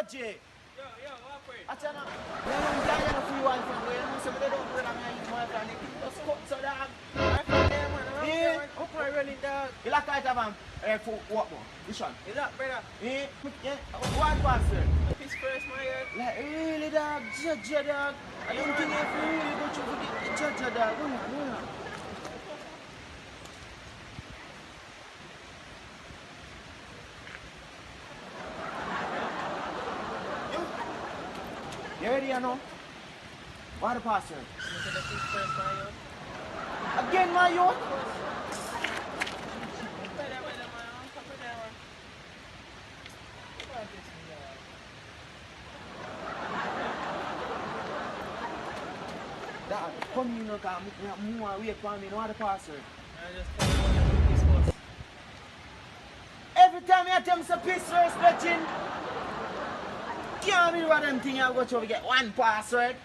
J. Yo, what for it? Achana. You don't get a free one from where you say they don't do that and you want to just cut so dog. I found them, man. Yeah. Up and running, dog. You like it man? For what more? Which one? Is that better? Yeah. One pastor. Piss first, my head. Like really dog, judge dog. I don't think if you really go through for the judge dog. You ready or no? What the pastor? Look at the piss first, my head. Again my youth? Better, man. Come with that one. What is this, Dad, come you know, cause more wait for me, no what the pastor? I just tell you what the piss was. Every time you tell me some piss first, bitchin'. Can't be what them thing you go through to get one password.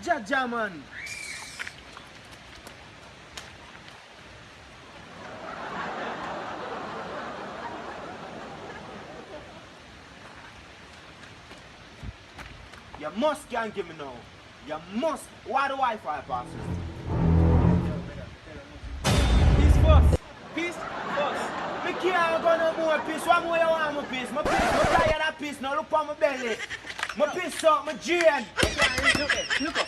Jaja man. You must can't give me now. You must. Why the Wi-Fi password? Piss first. Piss first. Me can't go no more piss. What more you want me piss? Me piss. Me tired of piss. Now look on my belly. Me piss up, me drain. Look up.